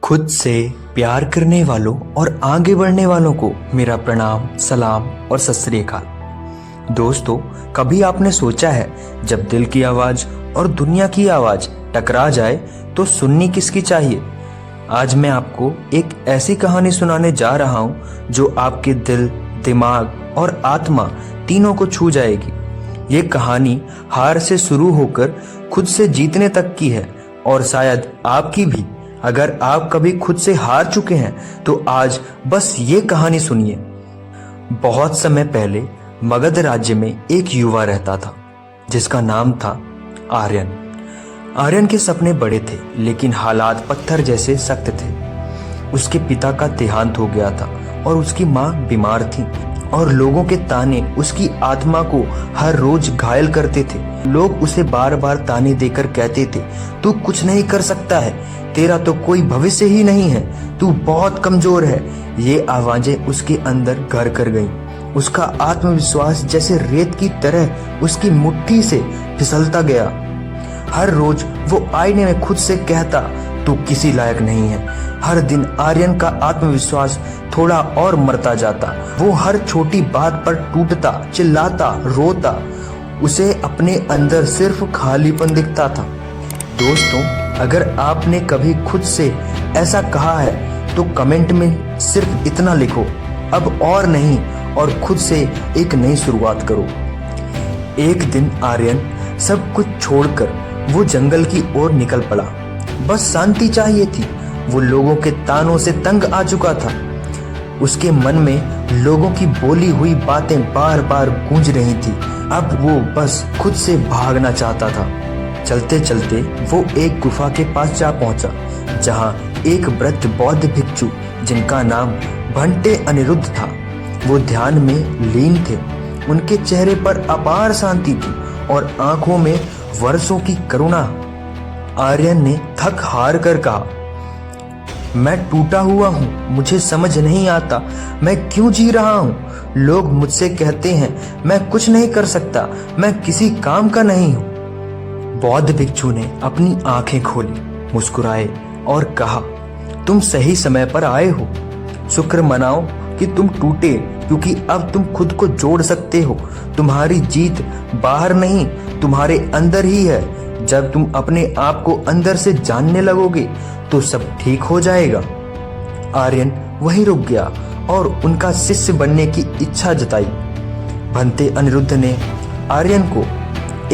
खुद से प्यार करने वालों और आगे बढ़ने वालों को मेरा प्रणाम, सलाम और सत श्री अकाल। दोस्तों, कभी आपने सोचा है जब दिल की आवाज़ और दुनिया की आवाज़ टकरा जाए तो सुननी किसकी चाहिए? आज मैं आपको एक ऐसी कहानी सुनाने जा रहा हूँ जो आपके दिल, दिमाग और आत्मा तीनों को छू जाएगी। ये कहानी हार से शुरू होकर खुद से जीतने तक की है और शायद आपकी भी। अगर आप कभी खुद से हार चुके हैं तो आज बस ये कहानी सुनिए। बहुत समय पहले मगध राज्य में एक युवा रहता था जिसका नाम था आर्यन। आर्यन के सपने बड़े थे लेकिन हालात पत्थर जैसे सख्त थे। उसके पिता का देहांत हो गया था और उसकी माँ बीमार थी और लोगों के ताने उसकी आत्मा को हर रोज घायल करते थे। लोग उसे बार बार ताने देकर कहते थे, तू कुछ नहीं कर सकता है, तेरा तो कोई भविष्य ही नहीं है, तू बहुत कमजोर है। ये आवाजें उसके अंदर घर कर गईं। उसका आत्मविश्वास जैसे रेत की तरह उसकी मुट्ठी से फिसलता गया। हर रोज वो आईने में खुद से कहता, तू किसी लायक नहीं है। हर दिन आर्यन का आत्मविश्वास थोड़ा और मरता जाता। वो हर छोटी बात पर टूटता, चिल्लाता, रोता। उसे अपने अंदर सिर्फ खालीपन दिखता था। दोस्तों, अगर आपने कभी खुद से ऐसा कहा है तो कमेंट में सिर्फ इतना लिखो, अब और नहीं, और खुद से एक नई शुरुआत करो। एक दिन आर्यन सब कुछ छोड़कर वो जंगल की ओर निकल पड़ा। बस शांति चाहिए थी। वो लोगों के तानों से तंग आ चुका था। उसके मन में लोगों की बोली हुई बातें बार बार गूंज रही थी। अब वो बस खुद से भागना चाहता था। चलते चलते वो एक गुफा के पास जा पहुंचा जहां एक वृद्ध बौद्ध भिक्षु जिनका नाम भंटे अनिरुद्ध था, वो ध्यान में लीन थे। उनके चेहरे पर अपार शांति थी और आंखों में वर्षों की करुणा। आर्यन ने थक हार कर कहा, मैं टूटा हुआ हूँ, मुझे समझ नहीं आता मैं क्यों जी रहा हूँ। लोग मुझसे कहते हैं मैं कुछ नहीं कर सकता, मैं किसी काम का नहीं हूँ। बौद्ध भिक्षु ने अपनी आंखें खोली, मुस्कुराए और कहा, तुम सही समय पर आए हो। शुक्र मनाओ कि तुम टूटे, क्योंकि अब तुम खुद को जोड़ सकते हो। तुम्हारी जीत बाहर नहीं, तुम्हारे अंदर ही है। जब तुम अपने आप को अंदर से जानने लगोगे तो सब ठीक हो जाएगा। आर्यन वहीं रुक गया और उनका शिष्य बनने की इच्छा जताई। भंते अनिरुद्ध ने आर्यन को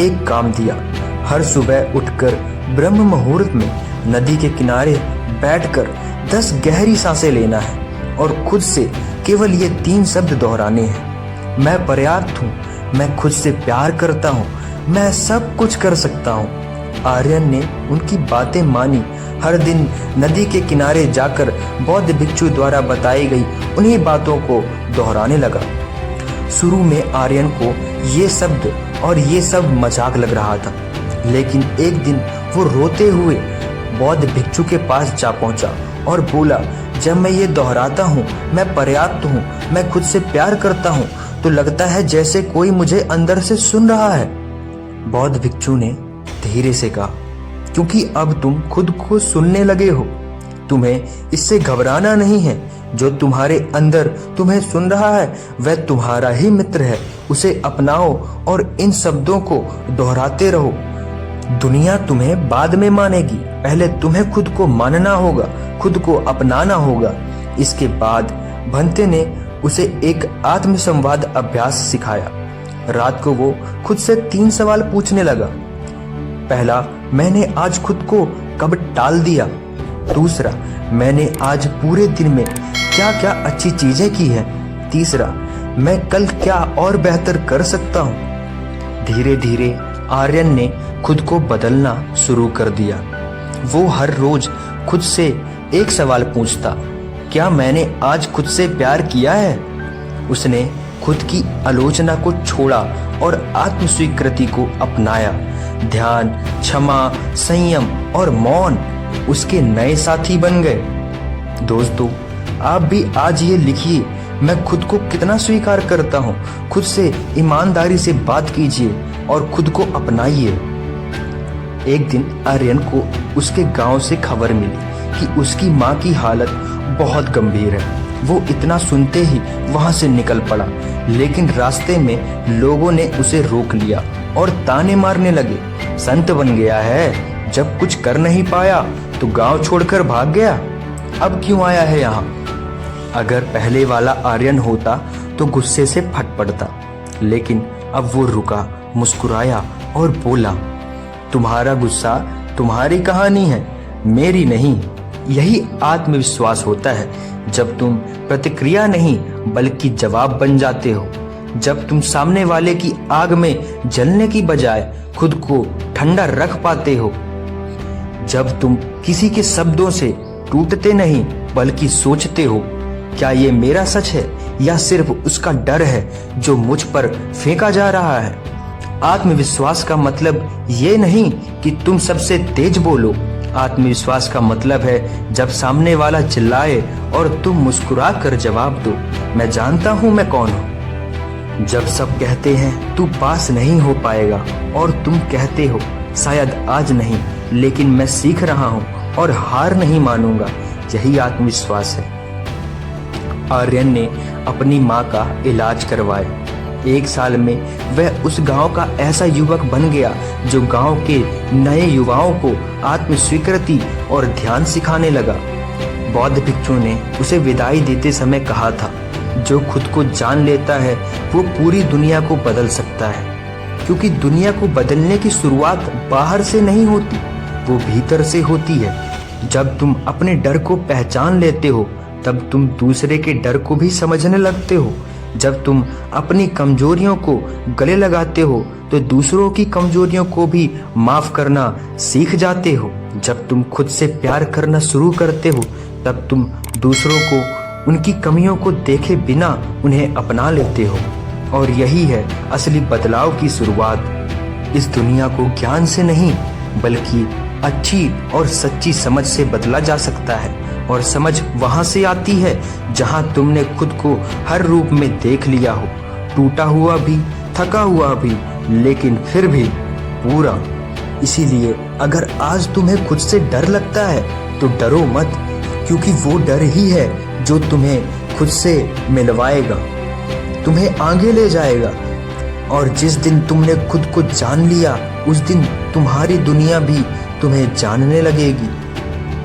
एक काम दिया। हर सुबह उठकर ब्रह्म मुहूर्त में नदी के किनारे बैठकर 10 गहरी सांसें लेना है और खुद से केवल ये 3 शब्द दोहराने हैं, मैं पर्याप्त हूँ, मैं खुद से प्यार करता हूँ, मैं सब कुछ कर सकता हूँ। आर्यन ने उनकी बातें मानी। हर दिन नदी के किनारे जाकर बौद्ध भिक्षु द्वारा बताई गई उन्हीं बातों को दोहराने लगा। शुरू में आर्यन को ये शब्द और ये सब मजाक लग रहा था, लेकिन एक दिन वो रोते हुए बौद्ध भिक्षु के पास जा पहुंचा और बोला, जब मैं ये दोहराता हूँ, मैं पर्याप्त हूँ, मैं खुद से प्यार करता हूँ, तो लगता है जैसे कोई मुझे अंदर से सुन रहा है। बौद्ध भिक्षु ने धीरे से कहा, क्योंकि अब तुम खुद को सुनने लगे हो, तुम्हें इससे घबराना नहीं है। जो तुम्हारे अंदर तुम्हें सुन रहा है वह तुम्हारा ही मित्र है। उसे अपनाओ और इन शब्दों को दोहराते रहो। दुनिया तुम्हें बाद में मानेगी, पहले तुम्हें खुद को मानना होगा, खुद को अपनाना होगा। इसके बाद भंते ने उसे एक आत्मसंवाद अभ्यास सिखाया। रात को वो खुद से 3 सवाल पूछने लगा। पहला, मैंने आज खुद को कब टाल दिया? दूसरा, मैंने आज पूरे दिन में क्या क्या अच्छी चीजें की हैं? तीसरा, मैं कल क्या और बेहतर कर सकता हूँ? धीरे धीरे आर्यन ने खुद को बदलना शुरू कर दिया। वो हर रोज खुद से एक सवाल पूछता, क्या मैंने आज खुद से प्यार किया है? उसने खुद की आलोचना को छोड़ा और आत्मस्वीकृति को अपनाया। ध्यान, क्षमा, संयम और मौन उसके नए साथी बन गए। दोस्तों, आप भी आज ये लिखिए, मैं खुद को कितना स्वीकार करता हूँ। खुद से ईमानदारी से बात कीजिए और खुद को अपनाइए। एक दिन आर्यन को उसके गांव से खबर मिली कि उसकी माँ की हालत बहुत गंभीर है। वो इतना सुनते ही वहां से निकल पड़ा, लेकिन रास्ते में लोगों ने उसे रोक लिया और ताने मारने लगे। संत बन गया है, जब कुछ कर नहीं पाया तो गांव छोड़कर भाग गया, अब क्यों आया है यहाँ। अगर पहले वाला आर्यन होता तो गुस्से से फट पड़ता, लेकिन अब वो रुका, मुस्कुराया और बोला, तुम्हारा गुस्सा तुम्हारी कहानी है, मेरी नहीं। यही आत्मविश्वास होता है, जब तुम प्रतिक्रिया नहीं बल्कि जवाब बन जाते हो। जब तुम सामने वाले की आग में जलने की बजाय खुद को ठंडा रख पाते हो। जब तुम किसी के शब्दों से टूटते नहीं बल्कि सोचते हो, क्या ये मेरा सच है या सिर्फ उसका डर है जो मुझ पर फेंका जा रहा है। आत्मविश्वास का मतलब ये नहीं कि तुम सबसे तेज बोलो। आत्मविश्वास का मतलब है जब सामने वाला चिल्लाए और तुम मुस्कुरा कर जवाब दो, मैं जानता हूं मैं कौन हूं। जब सब कहते हैं तू पास नहीं हो पाएगा और तुम कहते हो शायद आज नहीं, लेकिन मैं सीख रहा हूं और हार नहीं मानूंगा, यही आत्मविश्वास है। आर्यन ने अपनी माँ का इलाज करवाया। 1 साल में वह उस गांव का ऐसा युवक बन गया जो गांव के नए युवाओं को आत्म स्वीकृति और ध्यान सिखाने लगा। बौद्ध भिक्षु ने उसे विदाई देते समय कहा था, जो खुद को जान लेता है वो पूरी दुनिया को बदल सकता है, क्योंकि दुनिया को बदलने की शुरुआत बाहर से नहीं होती, वो भीतर से होती है। जब तुम अपने डर को पहचान लेते हो तब तुम दूसरे के डर को भी समझने लगते हो। जब तुम अपनी कमजोरियों को गले लगाते हो तो दूसरों की कमजोरियों को भी माफ करना सीख जाते हो। जब तुम खुद से प्यार करना शुरू करते हो तब तुम दूसरों को उनकी कमियों को देखे बिना उन्हें अपना लेते हो। और यही है असली बदलाव की शुरुआत। इस दुनिया को ज्ञान से नहीं बल्कि अच्छी और सच्ची समझ से बदला जा सकता है, और समझ वहां से आती है जहां तुमने खुद को हर रूप में देख लिया हो, टूटा हुआ भी, थका हुआ भी, लेकिन फिर भी पूरा। इसीलिए अगर आज तुम्हें खुद से डर लगता है तो डरो मत, क्योंकि वो डर ही है जो तुम्हें खुद से मिलवाएगा, तुम्हें आगे ले जाएगा। और जिस दिन तुमने खुद को जान लिया उस दिन तुम्हारी दुनिया भी तुम्हें जानने लगेगी।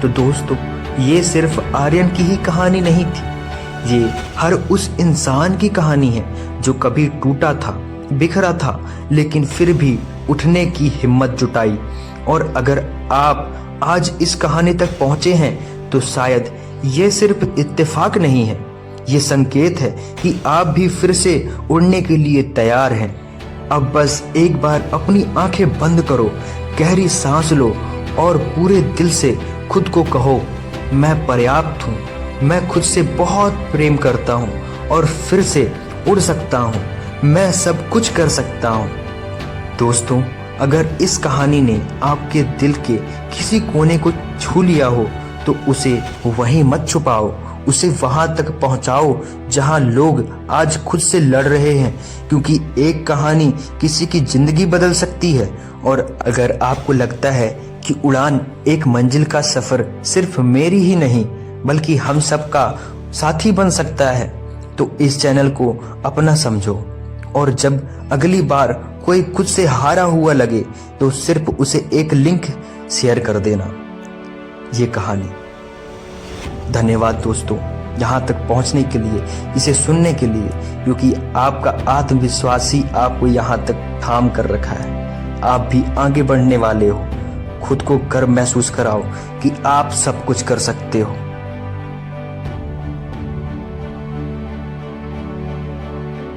तो दोस्तों, ये सिर्फ आर्यन की ही कहानी नहीं थी, ये हर उस इंसान की कहानी है जो कभी टूटा था, बिखरा था, लेकिन फिर भी उठने की हिम्मत जुटाई। और अगर आप आज इस कहानी तक पहुंचे हैं तो शायद ये सिर्फ इत्तेफाक नहीं है, ये संकेत है कि आप भी फिर से उड़ने के लिए तैयार हैं। अब बस एक बार अपनी आंखें बंद करो, गहरी सांस लो और पूरे दिल से खुद को कहो, मैं पर्याप्त हूँ, मैं खुद से बहुत प्रेम करता हूँ और फिर से उड़ सकता हूँ, मैं सब कुछ कर सकता हूँ। दोस्तों, अगर इस कहानी ने आपके दिल के किसी कोने को छू लिया हो तो उसे वहीं मत छुपाओ, उसे वहां तक पहुंचाओ जहां लोग आज खुद से लड़ रहे हैं, क्योंकि एक कहानी किसी की जिंदगी बदल सकती है। और अगर आपको लगता है कि उड़ान एक मंजिल का सफर सिर्फ मेरी ही नहीं बल्कि हम सबका साथी बन सकता है, तो इस चैनल को अपना समझो। और जब अगली बार कोई खुद से हारा हुआ लगे तो सिर्फ उसे एक लिंक शेयर कर देना, ये कहानी। धन्यवाद दोस्तों, यहाँ तक पहुँचने के लिए, इसे सुनने के लिए, क्योंकि आपका आत्मविश्वास ही आपको यहाँ तक थाम कर रखा है। आप भी आगे बढ़ने वाले हो। खुद को गर्व महसूस कराओ कि आप सब कुछ कर सकते हो।